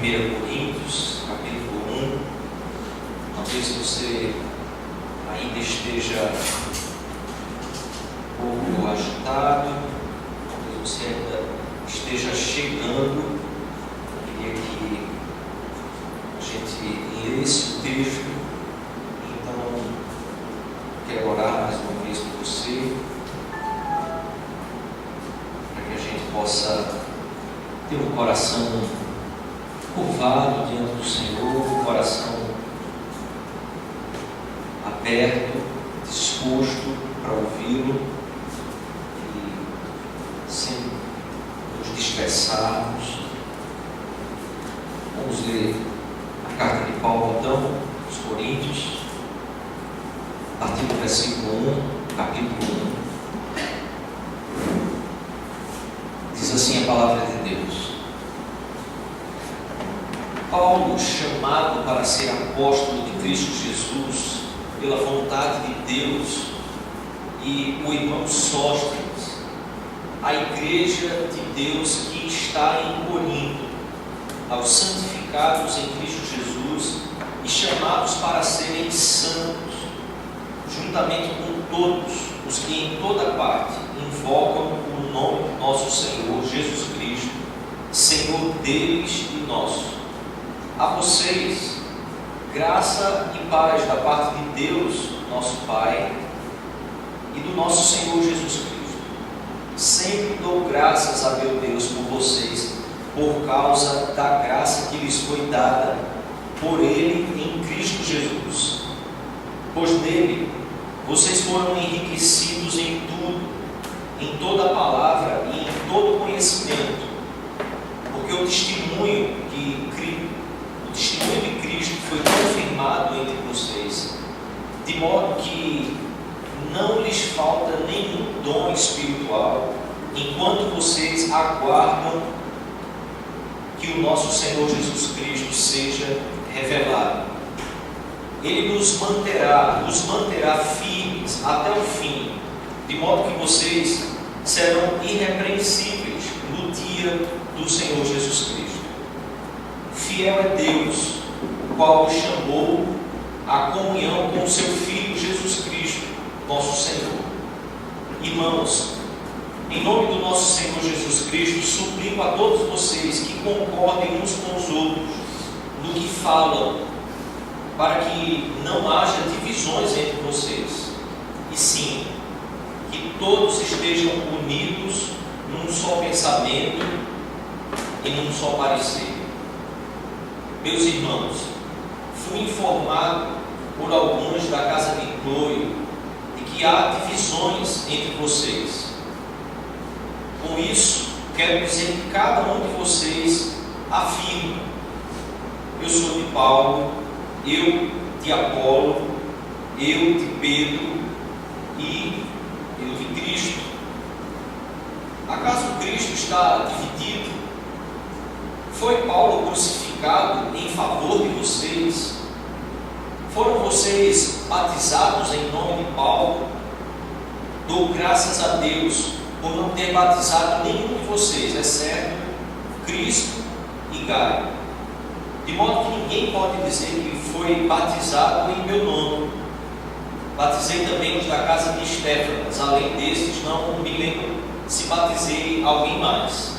1 Coríntios, capítulo 1. Talvez você ainda esteja um pouco agitado, talvez você ainda esteja chegando. Eu queria que a gente lesse o texto, então quero orar mais uma vez por você, para que a gente possa ter um coração curvado diante do Senhor, um coração aberto, disposto para ouvi-lo e sem nos dispersarmos. Vamos ler a carta de Paulo, então, aos Coríntios, a partir do versículo 1, capítulo 1. Diz assim a palavra de Deus: Paulo, chamado para ser apóstolo de Cristo Jesus, pela vontade de Deus, e o irmão Sóstenes, a igreja de Deus que está em Corinto, aos santificados em Cristo Jesus e chamados para serem santos, juntamente com todos os que em toda parte invocam o nome do nosso Senhor Jesus Cristo, Senhor deles e nosso. A vocês, graça e paz da parte de Deus, nosso Pai, e do nosso Senhor Jesus Cristo. Sempre dou graças a meu Deus por vocês, por causa da graça que lhes foi dada por Ele em Cristo Jesus. Pois nele vocês foram enriquecidos em tudo, em toda a palavra e em todo conhecimento, porque o testemunho de Cristo foi confirmado entre vocês, de modo que não lhes falta nenhum dom espiritual, enquanto vocês aguardam que o nosso Senhor Jesus Cristo seja revelado. Ele nos manterá firmes até o fim, de modo que vocês serão irrepreensíveis no dia do Senhor Jesus Cristo. Fiel é Deus, o qual os chamou à comunhão com o seu Filho Jesus Cristo, nosso Senhor. Irmãos, em nome do nosso Senhor Jesus Cristo, suplico a todos vocês que concordem uns com os outros no que falam, para que não haja divisões entre vocês, e sim, que todos estejam unidos num só pensamento e num só parecer. Meus irmãos, fui informado por alguns da casa de Cloe de que há divisões entre vocês. Com isso, quero dizer que cada um de vocês afirma: eu sou de Paulo, eu de Apolo, eu de Pedro e eu de Cristo. Acaso Cristo está dividido? Foi Paulo crucificado em favor de vocês? Foram vocês batizados em nome de Paulo? Dou graças a Deus por não ter batizado nenhum de vocês, exceto Cristo e Gaio. De modo que ninguém pode dizer que foi batizado em meu nome. Batizei também os da casa de Estéfanas, além destes não me lembro se batizei alguém mais.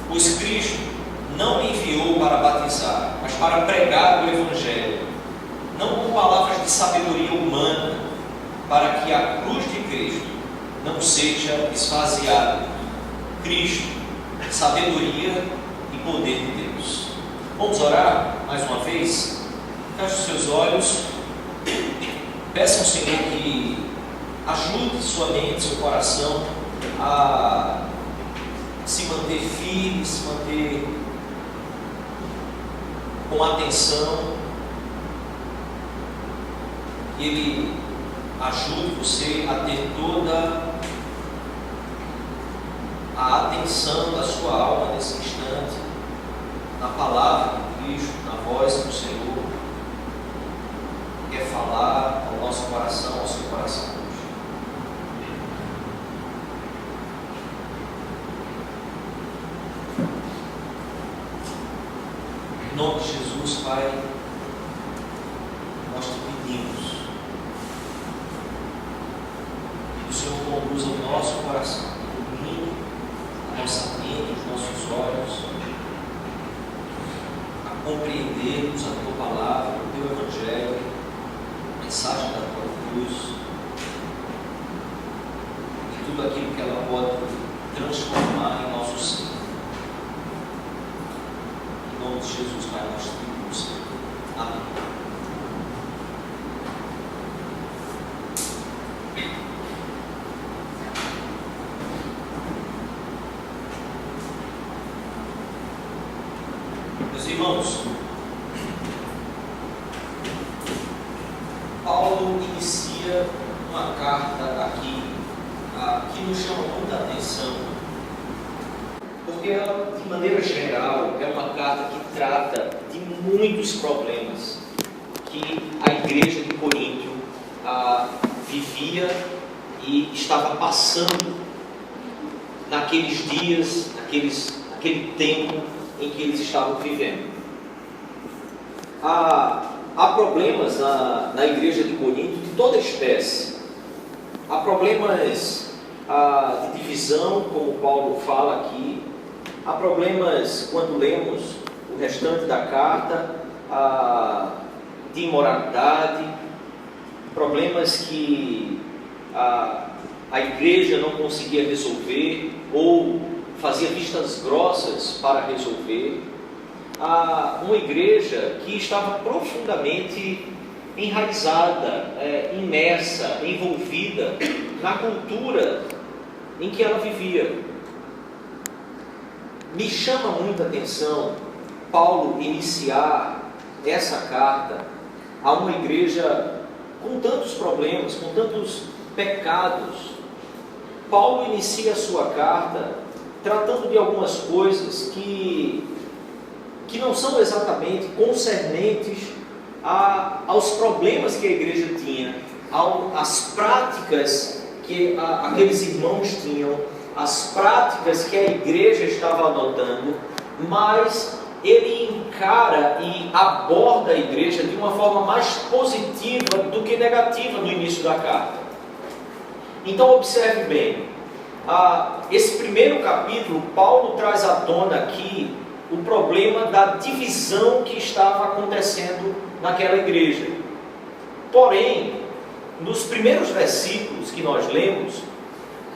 Pois Cristo não me enviou para batizar, mas para pregar o Evangelho, não com palavras de sabedoria humana, para que a cruz de Cristo não seja esvaziada. Cristo, sabedoria e poder de Deus. Vamos orar mais uma vez? Feche os seus olhos, peça ao Senhor que ajude sua mente, seu coração a se manter firme, se manter com atenção. Ele ajude você a ter toda a atenção da sua alma nesse instante, na palavra de Cristo, na voz do Senhor, quer falar ao nosso coração, ao seu coração hoje. Em nome de Jesus, Pai, nós te pedimos que o Senhor conduza o nosso coração, ilumine a nossa mente, os nossos olhos, a compreendermos a Tua palavra, o Teu Evangelho, a mensagem da Tua cruz, e tudo aquilo que ela pode transformar em nosso ser. Em nome de Jesus, Pai, nós te pedimos. Amém. Meus irmãos, Paulo inicia uma carta aqui que nos chama muita atenção, porque ela, de maneira geral, é uma carta que trata de muitos problemas que a igreja de Corinto vivia e estava passando naqueles dias, naquele tempo em que eles estavam vivendo. Há problemas na igreja de Corinto de toda espécie. Há problemas de divisão, como Paulo fala aqui. Há problemas, quando lemos o restante da carta, de imoralidade, problemas que a igreja não conseguia resolver ou fazia vistas grossas para resolver. Uma igreja que estava profundamente enraizada, imersa, envolvida na cultura em que ela vivia. Me chama muita atenção Paulo iniciar essa carta a uma igreja com tantos problemas, com tantos pecados. Paulo inicia a sua carta tratando de algumas coisas que não são exatamente concernentes aos problemas que a igreja tinha, às práticas que aqueles irmãos tinham, as práticas que a igreja estava adotando, mas ele encara e aborda a igreja de uma forma mais positiva do que negativa no início da carta. Então observe bem, esse primeiro capítulo, Paulo traz à tona aqui o problema da divisão que estava acontecendo naquela igreja. Porém, nos primeiros versículos que nós lemos,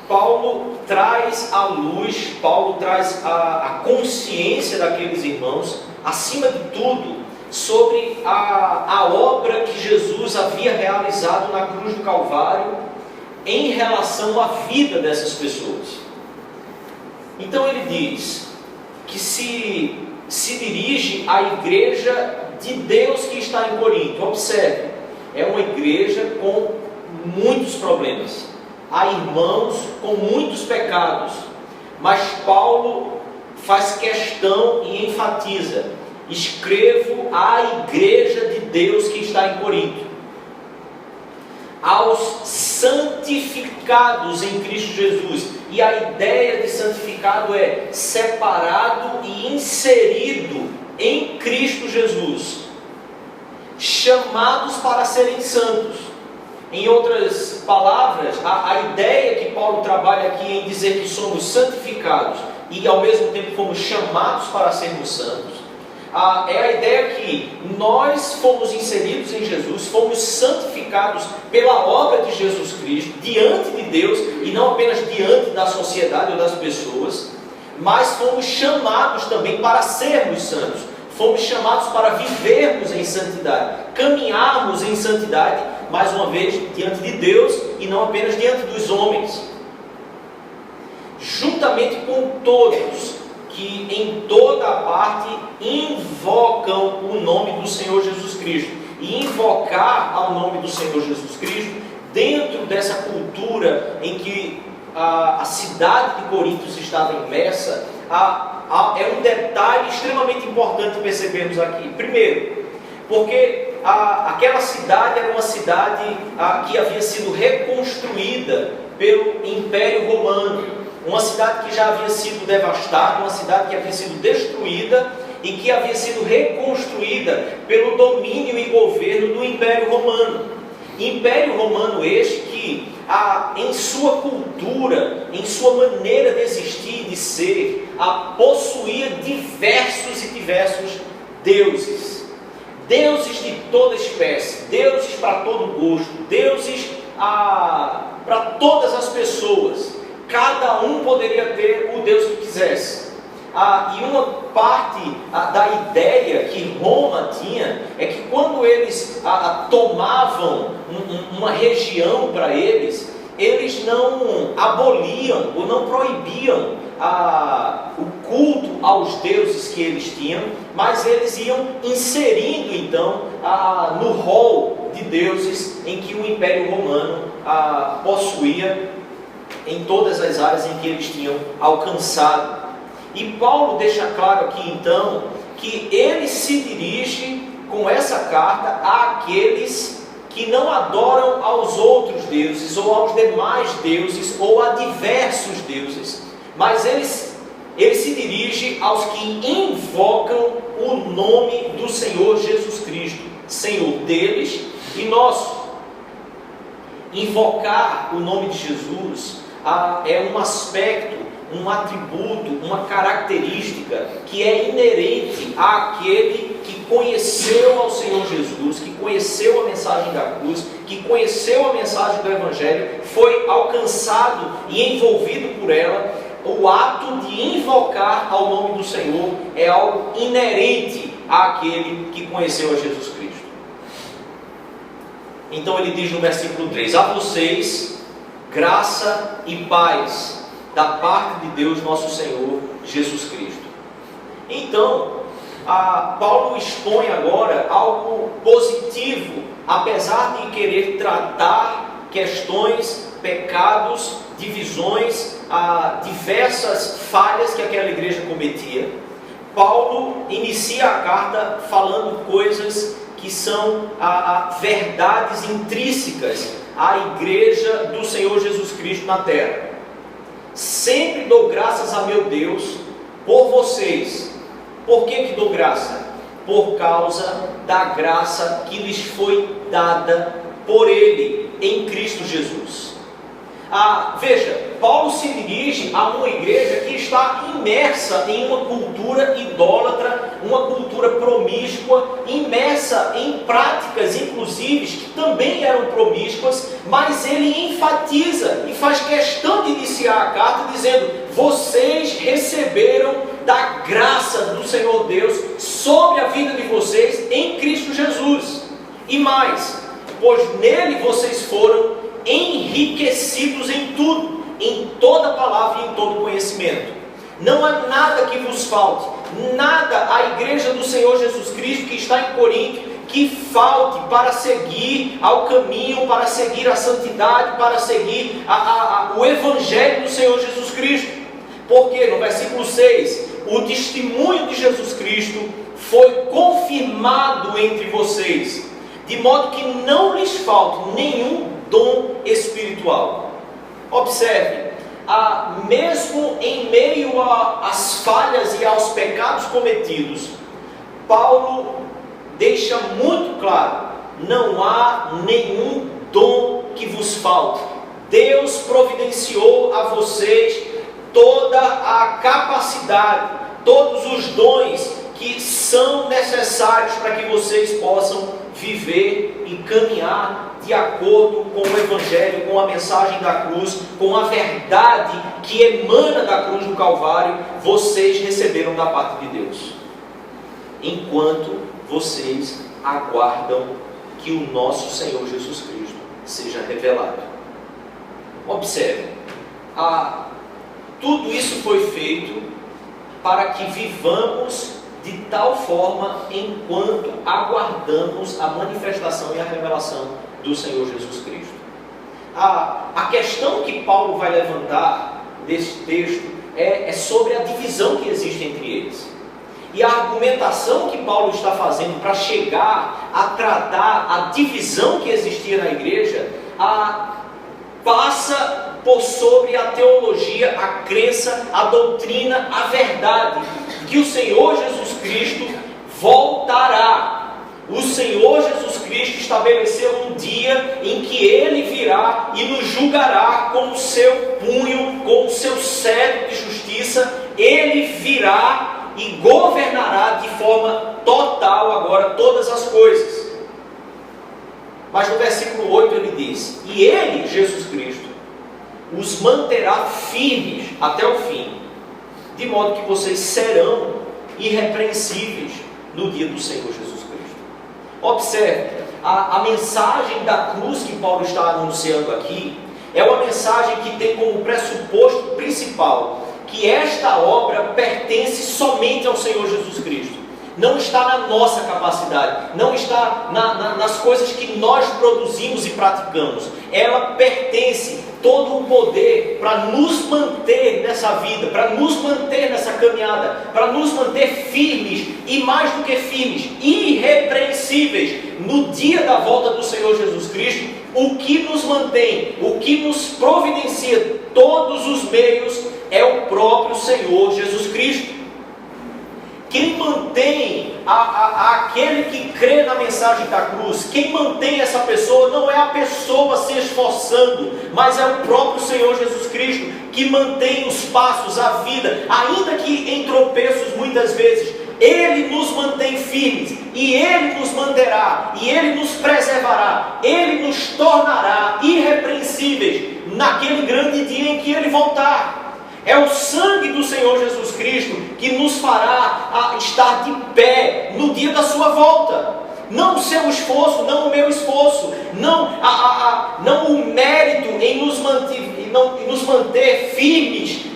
Paulo traz à luz, Paulo traz a consciência daqueles irmãos, acima de tudo, sobre a obra que Jesus havia realizado na cruz do Calvário em relação à vida dessas pessoas. Então ele diz que se dirige à igreja de Deus que está em Corinto. Observe, é uma igreja com muitos problemas. Há irmãos com muitos pecados, mas Paulo faz questão e enfatiza: escrevo à igreja de Deus que está em Corinto, aos santificados em Cristo Jesus. E a ideia de santificado é separado e inserido em Cristo Jesus, chamados para serem santos. Em outras palavras, a ideia que Paulo trabalha aqui em dizer que somos santificados e ao mesmo tempo fomos chamados para sermos santos, é a ideia que nós fomos inseridos em Jesus, fomos santificados pela obra de Jesus Cristo diante de Deus, e não apenas diante da sociedade ou das pessoas, mas fomos chamados também para sermos santos. Fomos chamados para vivermos em santidade, caminharmos em santidade, mais uma vez, diante de Deus e não apenas diante dos homens. Juntamente com todos que em toda a parte invocam o nome do Senhor Jesus Cristo. E invocar ao nome do Senhor Jesus Cristo, dentro dessa cultura em que a cidade de Corinto estava imersa, é um detalhe extremamente importante percebermos aqui. Primeiro, porque aquela cidade era uma cidade que havia sido reconstruída pelo Império Romano, uma cidade que já havia sido devastada, uma cidade que havia sido destruída, e que havia sido reconstruída pelo domínio e governo do Império Romano. Império Romano este que, em sua cultura, em sua maneira de existir e de ser, possuía diversos deuses. Deuses de toda espécie, deuses para todo gosto, deuses para todas as pessoas. Cada um poderia ter o Deus que quisesse. E uma parte da ideia que Roma tinha é que quando eles tomavam uma região para eles, eles não aboliam ou não proibiam o culto aos deuses que eles tinham, mas eles iam inserindo então no rol de deuses em que o Império Romano possuía em todas as áreas em que eles tinham alcançado. E Paulo deixa claro aqui então que ele se dirige com essa carta àqueles que não adoram aos outros deuses ou aos demais deuses ou a diversos deuses, mas ele se dirige aos que invocam o nome do Senhor Jesus Cristo, Senhor deles e nosso. Invocar o nome de Jesus é um aspecto, um atributo, uma característica que é inerente àquele que conheceu ao Senhor Jesus, que conheceu a mensagem da cruz, que conheceu a mensagem do Evangelho, foi alcançado e envolvido por ela. O ato de invocar ao nome do Senhor é algo inerente àquele que conheceu a Jesus Cristo. Então ele diz no versículo 3: a vocês, graça e paz da parte de Deus nosso Senhor Jesus Cristo. Então, Paulo expõe agora algo positivo, apesar de querer tratar questões, pecados, divisões, diversas falhas que aquela igreja cometia. Paulo inicia a carta falando coisas que são verdades intrínsecas à igreja do Senhor Jesus Cristo na terra. Sempre dou graças a meu Deus por vocês. Por que dou graça? Por causa da graça que lhes foi dada por Ele em Cristo Jesus. Veja, Paulo se dirige a uma igreja que está imersa em uma cultura idólatra, uma cultura promíscua, imersa em práticas, inclusive, que também eram promíscuas, mas ele enfatiza e faz questão de iniciar a carta dizendo: vocês receberam da graça do Senhor Deus sobre a vida de vocês em Cristo Jesus. E mais, pois nele vocês foram enriquecidos em tudo, em toda palavra e em todo conhecimento. Não há nada que vos falte, nada à igreja do Senhor Jesus Cristo que está em Corinto que falte para seguir ao caminho, para seguir a santidade, para seguir o Evangelho do Senhor Jesus Cristo. Porque no versículo 6, o testemunho de Jesus Cristo foi confirmado entre vocês, de modo que não lhes falte nenhum dom espiritual. Observe, mesmo em meio às falhas e aos pecados cometidos, Paulo deixa muito claro: não há nenhum dom que vos falte. Deus providenciou a vocês toda a capacidade, todos os dons que são necessários para que vocês possam viver e caminhar de acordo com o Evangelho, com a mensagem da cruz, com a verdade que emana da cruz do Calvário. Vocês receberam da parte de Deus, enquanto vocês aguardam que o nosso Senhor Jesus Cristo seja revelado. Observe, tudo isso foi feito para que vivamos de tal forma enquanto aguardamos a manifestação e a revelação do Senhor Jesus Cristo. A questão que Paulo vai levantar desse texto é sobre a divisão que existe entre eles. E a argumentação que Paulo está fazendo para chegar a tratar a divisão que existia na igreja, passa por sobre a teologia, a crença, a doutrina, a verdade, que o Senhor Jesus Cristo voltará. O Senhor Jesus Cristo estabeleceu um dia em que Ele virá e nos julgará com o seu punho, com o seu cetro de justiça. Ele virá e governará de forma total agora todas as coisas. Mas no versículo 8 ele diz: e Ele, Jesus Cristo, os manterá firmes até o fim, de modo que vocês serão irrepreensíveis no dia do Senhor Jesus Cristo. Observe, a mensagem da cruz que Paulo está anunciando aqui é uma mensagem que tem como pressuposto principal que esta obra pertence somente ao Senhor Jesus Cristo. Não está na nossa capacidade, não está nas coisas que nós produzimos e praticamos. Ela pertence, todo o poder para nos manter nessa vida, para nos manter nessa caminhada, para nos manter firmes e mais do que firmes, irrepreensíveis no dia da volta do Senhor Jesus Cristo. O que nos mantém, o que nos providencia todos os meios é o próprio Senhor Jesus Cristo. Quem mantém aquele que crê na mensagem da cruz, quem mantém essa pessoa não é a pessoa se esforçando, mas é o próprio Senhor Jesus Cristo que mantém os passos, a vida, ainda que em tropeços muitas vezes. Ele nos mantém firmes, e Ele nos manterá, e Ele nos preservará, Ele nos tornará irrepreensíveis naquele grande dia em que Ele voltar. É o sangue do Senhor Jesus Cristo que nos fará estar de pé no dia da sua volta. Não o seu esforço, não o meu esforço, não o mérito em nos manter firmes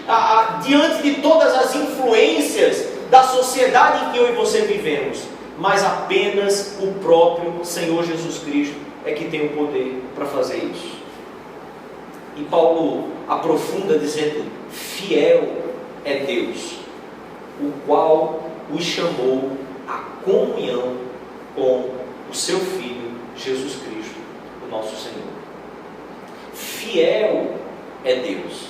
diante de todas as influências da sociedade em que eu e você vivemos, mas apenas o próprio Senhor Jesus Cristo é que tem o poder para fazer isso. E Paulo aprofunda dizendo: fiel é Deus, o qual os chamou à comunhão com o seu Filho Jesus Cristo, o nosso Senhor. Fiel é Deus.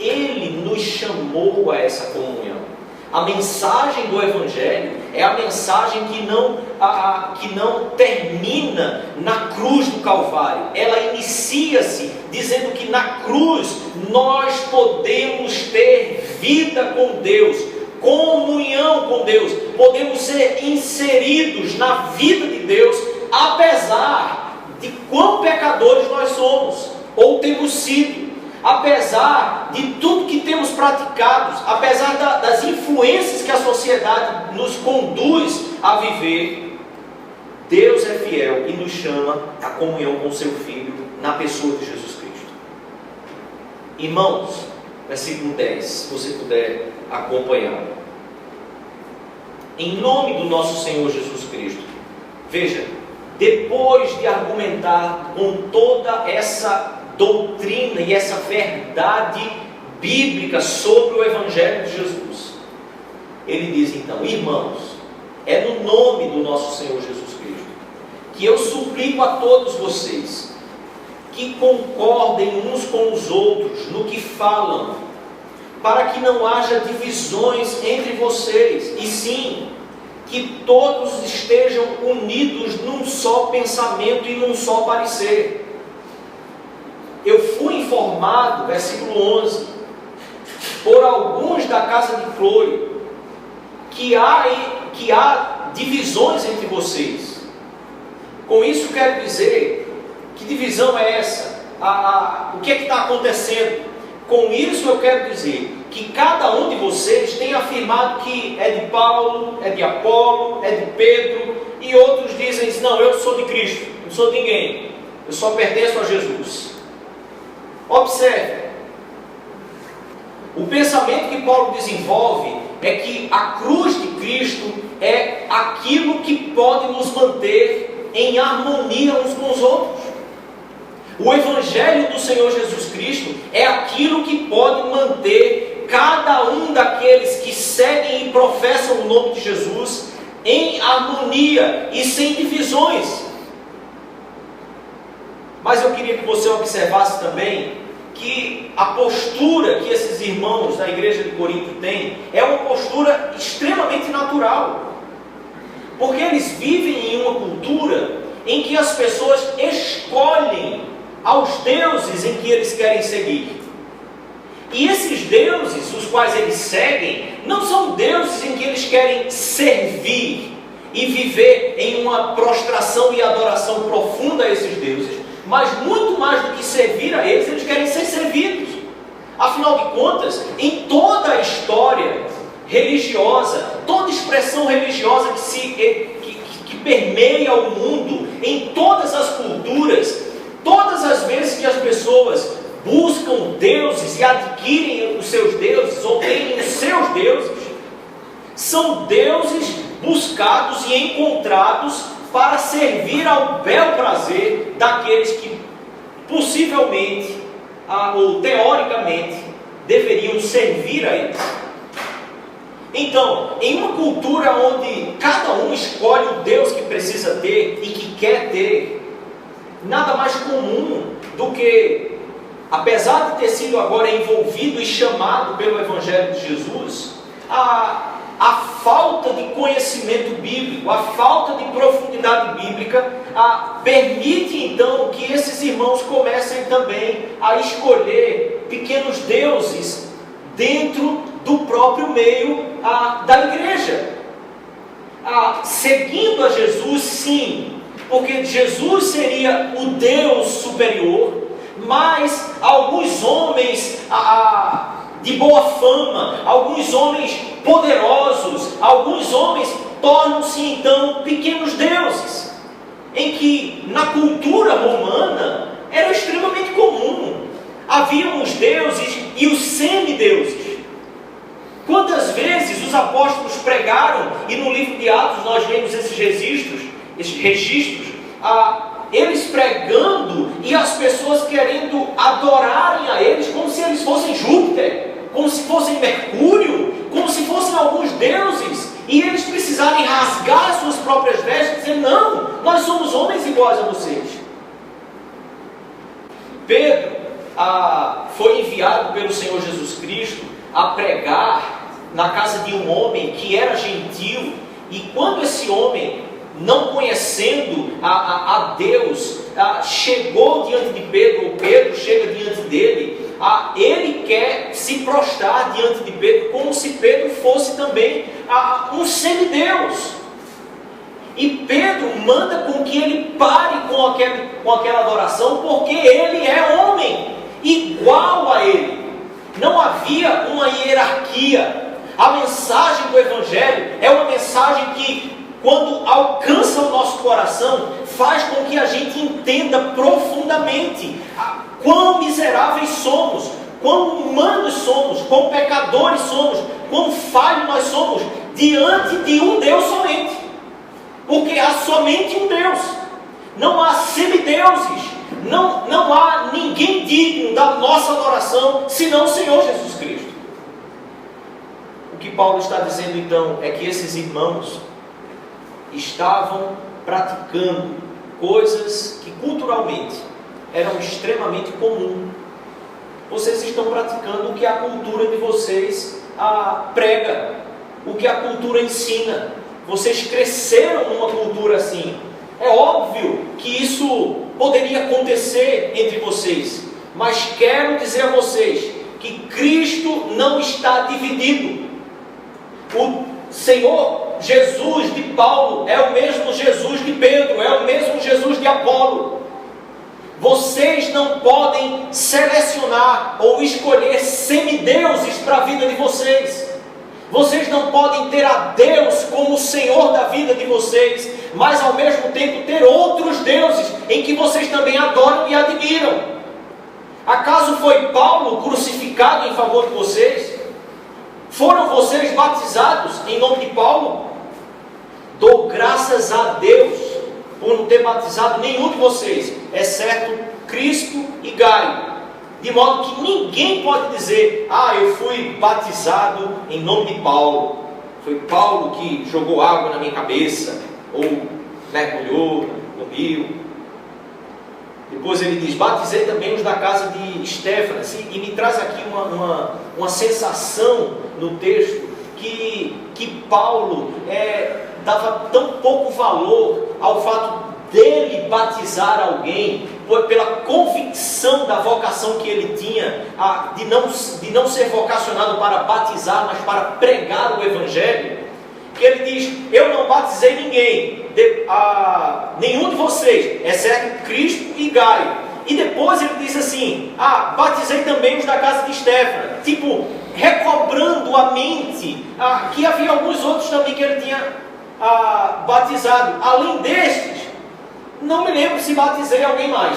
Ele nos chamou a essa comunhão. A mensagem do Evangelho é a mensagem que não termina na cruz do Calvário. Ela inicia-se dizendo que na cruz nós podemos ter vida com Deus, comunhão com Deus, podemos ser inseridos na vida de Deus, apesar de quão pecadores nós somos, ou temos sido. Apesar de tudo que temos praticado, apesar das influências que a sociedade nos conduz a viver, Deus é fiel e nos chama à comunhão com o seu Filho na pessoa de Jesus Cristo. Irmãos, versículo 10, se você puder acompanhar. Em nome do nosso Senhor Jesus Cristo, veja, depois de argumentar com toda essa doutrina e essa verdade bíblica sobre o Evangelho de Jesus, ele diz então: irmãos, é no nome do nosso Senhor Jesus Cristo que eu suplico a todos vocês que concordem uns com os outros no que falam, para que não haja divisões entre vocês, e sim que todos estejam unidos num só pensamento e num só parecer. Eu fui informado, versículo 11, por alguns da casa de Cloe, que há divisões entre vocês. Com isso quero dizer, que divisão é essa? O que é que está acontecendo? Com isso eu quero dizer que cada um de vocês tem afirmado que é de Paulo, é de Apolo, é de Pedro, e outros dizem: não, eu sou de Cristo, não sou de ninguém, eu só pertenço a Jesus. Observe, o pensamento que Paulo desenvolve é que a cruz de Cristo é aquilo que pode nos manter em harmonia uns com os outros. O Evangelho do Senhor Jesus Cristo é aquilo que pode manter cada um daqueles que seguem e professam o nome de Jesus em harmonia e sem divisões. Mas eu queria que você observasse também que a postura que esses irmãos da igreja de Corinto têm é uma postura extremamente natural. Porque eles vivem em uma cultura em que as pessoas escolhem aos deuses em que eles querem seguir. E esses deuses, os quais eles seguem, não são deuses em que eles querem servir e viver em uma prostração e adoração profunda a esses deuses, mas muito mais do que servir a eles, eles querem ser servidos. Afinal de contas, em toda a história religiosa, toda expressão religiosa que permeia o mundo, em todas as culturas, todas as vezes que as pessoas buscam deuses e adquirem os seus deuses, ou têm os seus deuses, são deuses buscados e encontrados para servir ao bel prazer daqueles que possivelmente, ou teoricamente, deveriam servir a eles. Então, em uma cultura onde cada um escolhe o Deus que precisa ter e que quer ter, nada mais comum do que, apesar de ter sido agora envolvido e chamado pelo Evangelho de Jesus, a falta de conhecimento bíblico, a falta de profundidade bíblica, permite então que esses irmãos comecem também a escolher pequenos deuses dentro do próprio meio da igreja. Seguindo a Jesus, sim, porque Jesus seria o Deus superior, mas alguns homens de boa fama, alguns homens poderosos, alguns homens tornam-se então pequenos deuses, em que na cultura romana era extremamente comum. Haviam os deuses e os semideuses. Quantas vezes os apóstolos pregaram, e no livro de Atos nós vemos esses registros, eles pregando e as pessoas querendo adorarem a eles como se eles fossem Júpiter, como se fossem Mercúrio, como se fossem alguns deuses, e eles precisarem rasgar suas próprias vestes e dizer: não, nós somos homens iguais a vocês. Pedro foi enviado pelo Senhor Jesus Cristo a pregar na casa de um homem que era gentil, e quando esse homem, não conhecendo a Deus, chegou diante de Pedro, ou Pedro chega diante dele, ele quer se prostrar diante de Pedro, como se Pedro fosse também um semideus. E Pedro manda com que ele pare com aquela adoração, porque ele é homem, igual a ele. Não havia uma hierarquia. A mensagem do Evangelho é uma mensagem que, quando alcança o nosso coração, faz com que a gente entenda profundamente quão miseráveis somos, quão humanos somos, quão pecadores somos, quão falhos nós somos diante de um Deus somente. Porque há somente um Deus, não há semideuses, não há ninguém digno da nossa adoração senão o Senhor Jesus Cristo. O que Paulo está dizendo então é que esses irmãos estavam praticando coisas que culturalmente eram extremamente comuns. Vocês estão praticando o que a cultura de vocês prega, o que a cultura ensina. Vocês cresceram numa cultura assim. É óbvio que isso poderia acontecer entre vocês, mas quero dizer a vocês que Cristo não está dividido. O Senhor Jesus de Paulo é o mesmo Jesus de Pedro, é o mesmo Jesus de Apolo. Vocês não podem selecionar ou escolher semideuses para a vida de vocês. Vocês não podem ter a Deus como o Senhor da vida de vocês, mas ao mesmo tempo ter outros deuses em que vocês também adoram e admiram. Acaso foi Paulo crucificado em favor de vocês? Foram vocês batizados em nome de Paulo? Dou graças a Deus por não ter batizado nenhum de vocês, exceto Crispo e Gaio, de modo que ninguém pode dizer: eu fui batizado em nome de Paulo, foi Paulo que jogou água na minha cabeça, ou mergulhou no rio. Depois ele diz: batizei também os da casa de Estéfanas. E me traz aqui uma sensação no texto que Paulo dava tão pouco valor ao fato dele batizar alguém, pela convicção da vocação que ele tinha, de não ser vocacionado para batizar, mas para pregar o Evangelho, que ele diz: eu não batizei ninguém, nenhum de vocês, exceto Cristo e Gaio. E depois ele diz assim: batizei também os da casa de Estéfanas, tipo, recobrando a mente, que havia alguns outros também que ele tinha batizado. Além destes, não me lembro se batizei alguém mais.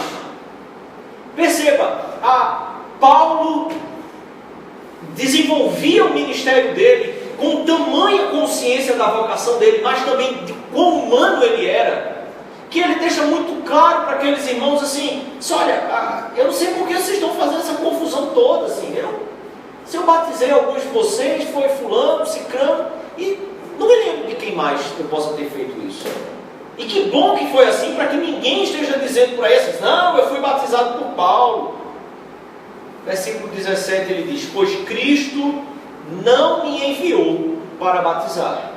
Perceba, Paulo desenvolvia o ministério dele com tamanha consciência da vocação dele, mas também de quão humano ele era, que ele deixa muito claro para aqueles irmãos assim: olha, eu não sei por que vocês estão fazendo essa confusão toda, assim, se eu batizei alguns de vocês, foi fulano, ciclano, e não me lembro de quem mais eu possa ter feito isso. E que bom que foi assim, para que ninguém esteja dizendo para esses: não, eu fui batizado por Paulo. Versículo 17 ele diz: pois Cristo não me enviou para batizar,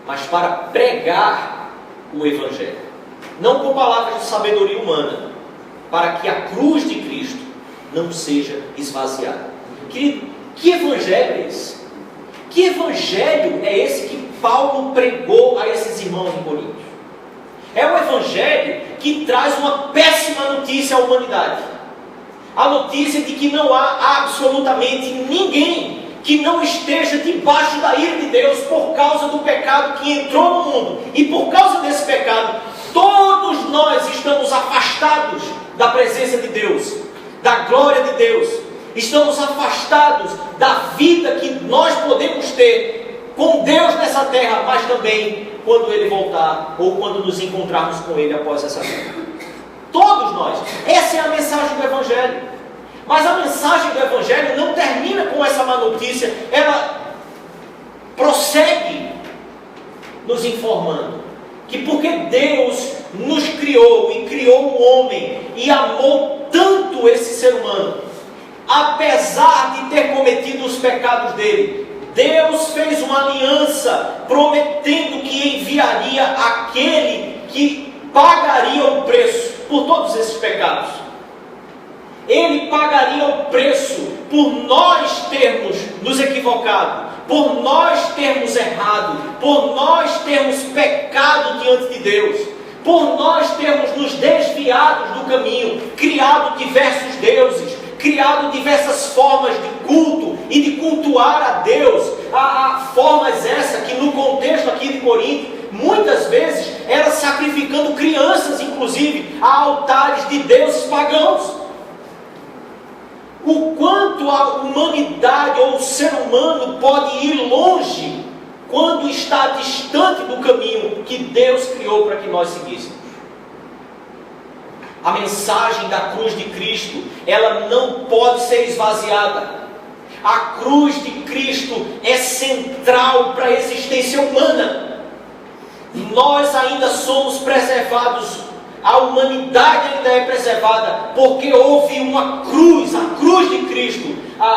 mas para pregar o Evangelho, não com palavras de sabedoria humana, para que a cruz de Cristo não seja esvaziada. Querido, que Evangelho é esse? Que Evangelho é esse que Paulo pregou a esses irmãos em Corinto? É um Evangelho que traz uma péssima notícia à humanidade. A notícia de que não há absolutamente ninguém que não esteja debaixo da ira de Deus por causa do pecado que entrou no mundo. E por causa desse pecado, todos nós estamos afastados da presença de Deus, da glória de Deus. Estamos afastados da vida que nós podemos ter com Deus nessa terra, mas também quando Ele voltar, ou quando nos encontrarmos com Ele após essa vida. Todos nós. Essa é a mensagem do Evangelho. Mas a mensagem do Evangelho não termina com essa má notícia. Ela prossegue nos informando que porque Deus nos criou e criou o homem e amou tanto esse ser humano, apesar de ter cometido os pecados dele, Deus fez uma aliança prometendo que enviaria aquele que pagaria o preço por todos esses pecados. Ele pagaria o preço por nós termos nos equivocado, por nós termos errado, por nós termos pecado diante de Deus, por nós termos nos desviado do caminho, criado diversos deuses, criado diversas formas de culto e de cultuar a Deus, formas essa que no contexto aqui de Corinto, muitas vezes era sacrificando crianças, inclusive, a altares de deuses pagãos. O quanto a humanidade ou o ser humano pode ir longe quando está distante do caminho que Deus criou para que nós seguíssemos. A mensagem da cruz de Cristo, ela não pode ser esvaziada. A cruz de Cristo é central para a existência humana. Nós ainda somos preservados, a humanidade ainda é preservada, porque houve uma cruz, a cruz de Cristo,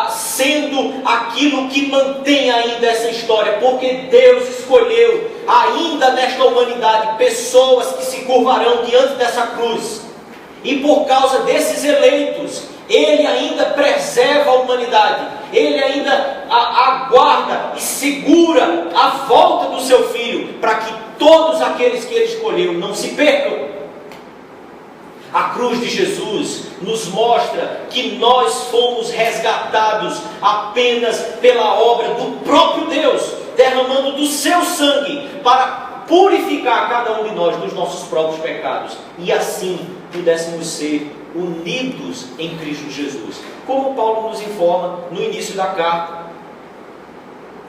sendo aquilo que mantém ainda essa história, porque Deus escolheu ainda nesta humanidade pessoas que se curvarão diante dessa cruz. E por causa desses eleitos, Ele ainda preserva a humanidade, Ele ainda aguarda e segura a volta do seu Filho, para que todos aqueles que Ele escolheu não se percam. A cruz de Jesus nos mostra que nós fomos resgatados apenas pela obra do próprio Deus, derramando do seu sangue para purificar cada um de nós dos nossos próprios pecados, e assim pudéssemos ser unidos em Cristo Jesus. Como Paulo nos informa no início da carta: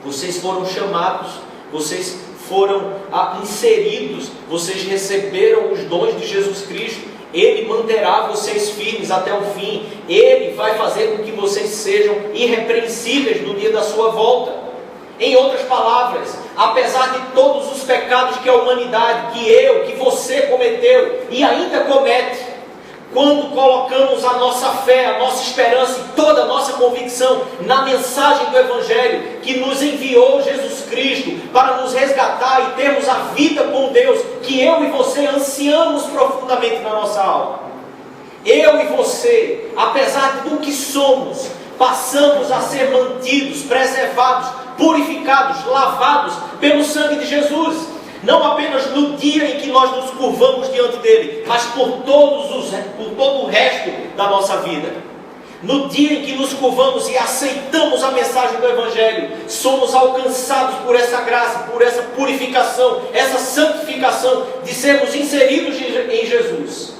vocês foram chamados, vocês foram inseridos, vocês receberam os dons de Jesus Cristo. Ele manterá vocês firmes até o fim. Ele vai fazer com que vocês sejam irrepreensíveis no dia da sua volta. Em outras palavras, apesar de todos os pecados que a humanidade, que eu, que você cometeu e ainda comete, quando colocamos a nossa fé, a nossa esperança e toda a nossa convicção na mensagem do Evangelho que nos enviou Jesus Cristo para nos resgatar e termos a vida com Deus, que eu e você ansiamos profundamente na nossa alma. Eu e você, apesar do que somos, passamos a ser mantidos, preservados, purificados, lavados pelo sangue de Jesus. Não apenas no dia em que nós nos curvamos diante dele, mas por todo o resto da nossa vida. No dia em que nos curvamos e aceitamos a mensagem do Evangelho, somos alcançados por essa graça, por essa purificação, essa santificação de sermos inseridos em Jesus.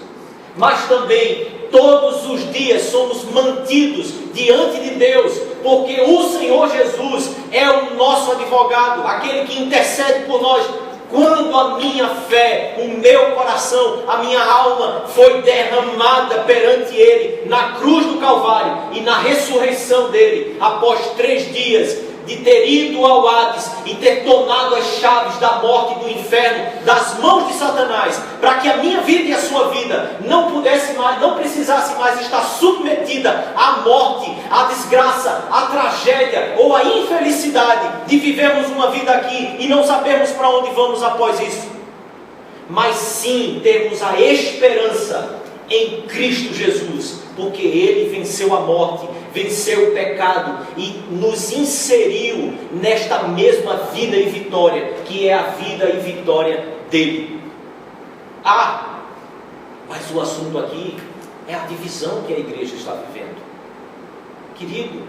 Mas também todos os dias somos mantidos diante de Deus, porque o Senhor Jesus é o nosso advogado, aquele que intercede por nós. Quando a minha fé, o meu coração, a minha alma foi derramada perante Ele na cruz do Calvário e na ressurreição dele, após 3 dias de ter ido ao Hades e ter tomado as chaves da morte e do inferno das mãos de Satanás, para que a minha vida e a sua vida não precisasse mais estar submetida à morte, à desgraça, à tragédia ou à infelicidade de vivermos uma vida aqui e não sabermos para onde vamos após isso, mas sim termos a esperança em Cristo Jesus, porque Ele venceu a morte, venceu o pecado e nos inseriu nesta mesma vida e vitória, que é a vida e vitória dele. Mas o assunto aqui é a divisão que a igreja está vivendo. Querido,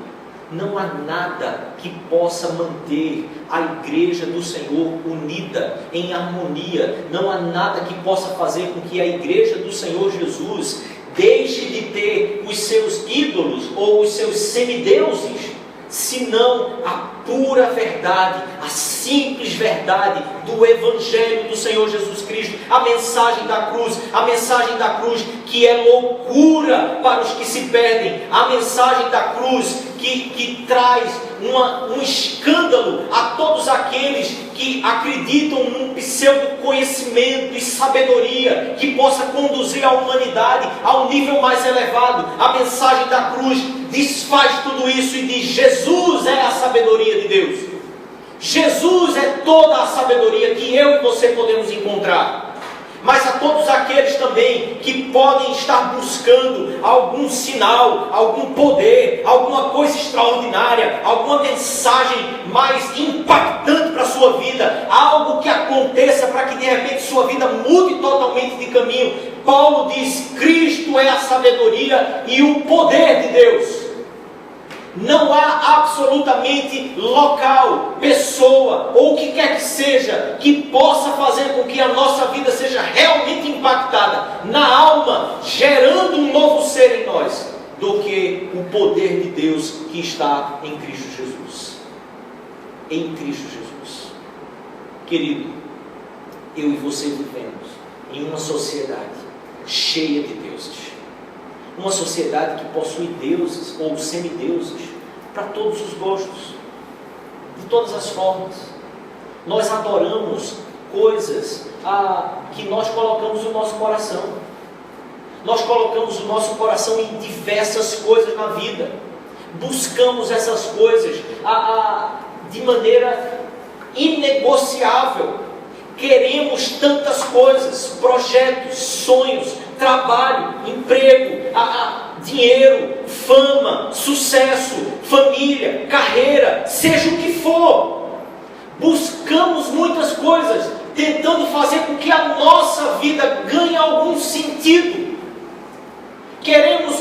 não há nada que possa manter a igreja do Senhor unida, em harmonia. Não há nada que possa fazer com que a igreja do Senhor Jesus deixe de ter os seus ídolos ou os seus semideuses, senão a pura verdade, a simples verdade do Evangelho do Senhor Jesus Cristo, a mensagem da cruz que é loucura para os que se perdem, a mensagem da cruz que traz um escândalo a todos aqueles que acreditam num pseudo-conhecimento e sabedoria que possa conduzir a humanidade a um nível mais elevado. A mensagem da cruz desfaz tudo isso e diz: Jesus é a sabedoria de Deus. Jesus é toda a sabedoria que eu e você podemos encontrar. Mas a todos aqueles também que podem estar buscando algum sinal, algum poder, alguma coisa extraordinária, alguma mensagem mais impactante para a sua vida, algo que aconteça para que de repente sua vida mude totalmente de caminho, Paulo diz: Cristo é a sabedoria e o poder de Deus. Não há absolutamente local, pessoa ou o que quer que seja que possa fazer com que a nossa vida seja realmente impactada na alma, gerando um novo ser em nós, do que o poder de Deus que está em Cristo Jesus. Em Cristo Jesus. Querido, eu e você vivemos em uma sociedade cheia de deuses. Uma sociedade que possui deuses ou semideuses para todos os gostos, de todas as formas. Nós adoramos coisas que nós colocamos no nosso coração. Nós colocamos o nosso coração em diversas coisas na vida. Buscamos essas coisas de maneira inegociável. Queremos tantas coisas, projetos, sonhos, trabalho, emprego, dinheiro, fama, sucesso, família, carreira, seja o que for. Buscamos muitas coisas, tentando fazer com que a nossa vida ganhe algum sentido. Queremos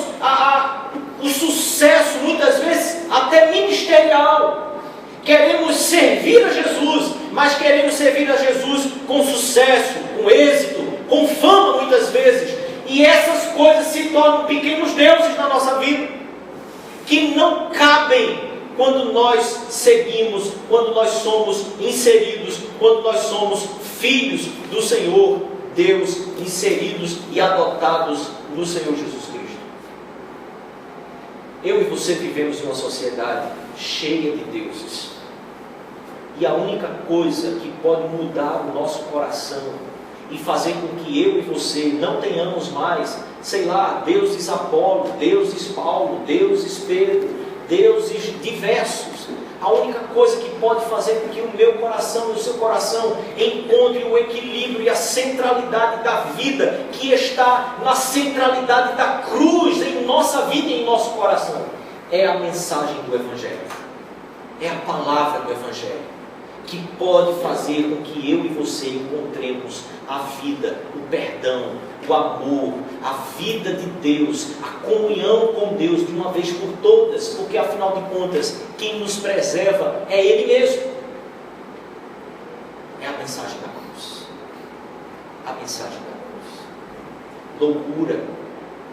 o sucesso, muitas vezes até ministerial. Queremos servir a Jesus, mas queremos servir a Jesus com sucesso, com êxito, com fama muitas vezes. E essas coisas se tornam pequenos deuses na nossa vida, que não cabem quando nós seguimos, quando nós somos inseridos, quando nós somos filhos do Senhor Deus, inseridos e adotados no Senhor Jesus Cristo. Eu e você vivemos em uma sociedade cheia de deuses. E a única coisa que pode mudar o nosso coração e fazer com que eu e você não tenhamos mais, sei lá, deuses Apolo, deuses Paulo, deuses Pedro, deuses diversos. A única coisa que pode fazer com que o meu coração e o seu coração encontrem o equilíbrio e a centralidade da vida, que está na centralidade da cruz em nossa vida e em nosso coração, é a mensagem do Evangelho. É a palavra do Evangelho que pode fazer com que eu e você encontremos a vida, o perdão, o amor, a vida de Deus, a comunhão com Deus de uma vez por todas, porque afinal de contas, quem nos preserva é Ele mesmo. É a mensagem da cruz. A mensagem da cruz. Loucura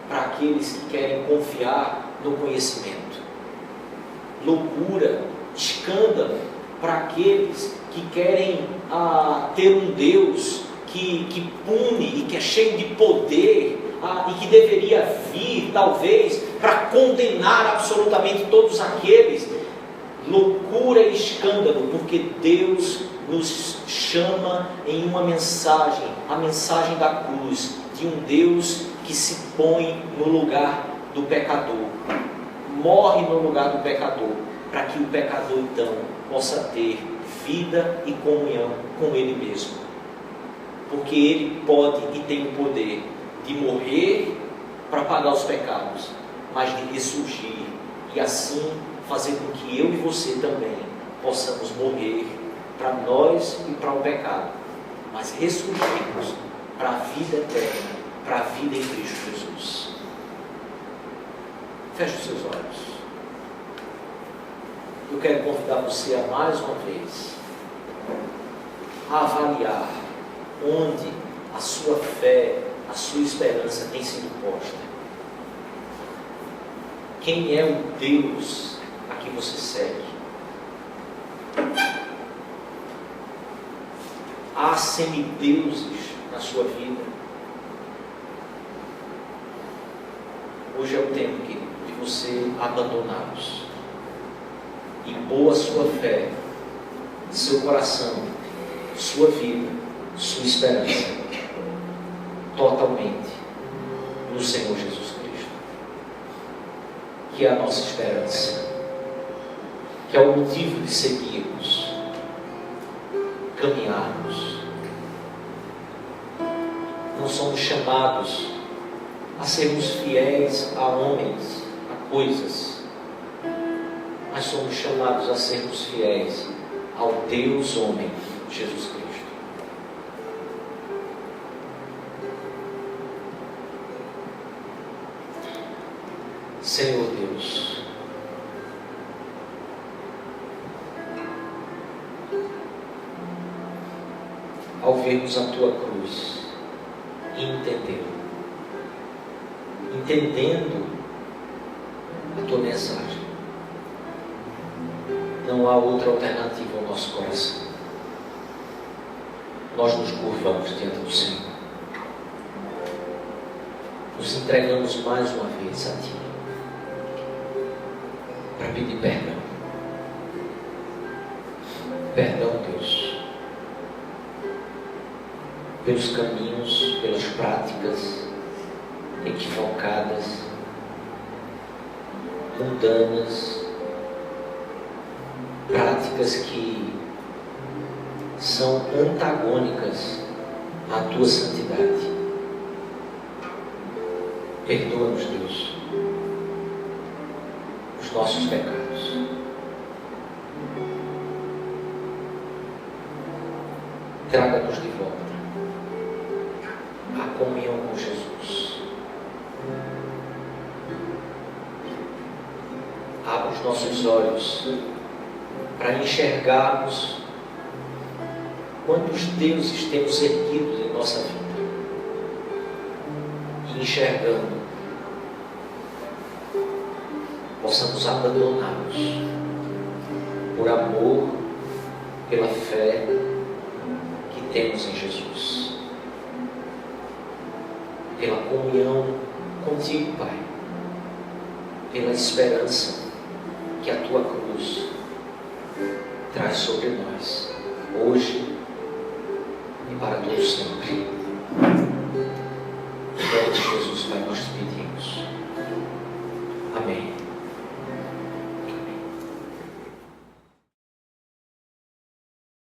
para aqueles que querem confiar no conhecimento. Loucura, escândalo para aqueles que querem ter um Deus que pune e que é cheio de poder e que deveria vir, talvez, para condenar absolutamente todos aqueles. Loucura e escândalo, porque Deus nos chama em uma mensagem, a mensagem da cruz, de um Deus que se põe no lugar do pecador, morre no lugar do pecador, para que o pecador então possa ter vida e comunhão com Ele mesmo. Porque Ele pode e tem o poder de morrer para pagar os pecados, mas de ressurgir e assim fazer com que eu e você também possamos morrer para nós e para o pecado, mas ressurgirmos para a vida eterna, para a vida em Cristo Jesus. Feche os seus olhos. Eu quero convidar você a mais uma vez a avaliar onde a sua fé, a sua esperança tem sido posta. Quem é o Deus a que você segue? Há semideuses na sua vida? Hoje é o tempo, querido, de você abandoná-los e pôr a sua fé, seu coração, sua vida, sua esperança totalmente no Senhor Jesus Cristo, que é a nossa esperança, que é o motivo de seguirmos, caminharmos. Não somos chamados a sermos fiéis a homens, a coisas, mas somos chamados a sermos fiéis ao Deus homem, Jesus Cristo. Senhor Deus, ao vermos a Tua cruz e entendendo a Tua mensagem, não há outra alternativa ao nosso coração. Nós nos curvamos diante do Senhor, nos entregamos mais uma vez a Ti, para pedir perdão. Perdão, Deus, pelos caminhos, pelas práticas equivocadas, mundanas, práticas que são antagônicas à Tua santidade. Perdoa-nos, Deus, os nossos pecados. Traga-nos de volta a comunhão com Jesus. Abra os nossos olhos para enxergarmos quantos deuses temos erguidos em nossa vida. E enxergando, possamos abandoná-los por amor, pela fé que temos em Jesus, pela comunhão contigo, Pai, pela esperança que a Tua cruz traz sobre nós, hoje e para todos sempre. de Jesus, Pai, nós te pedimos.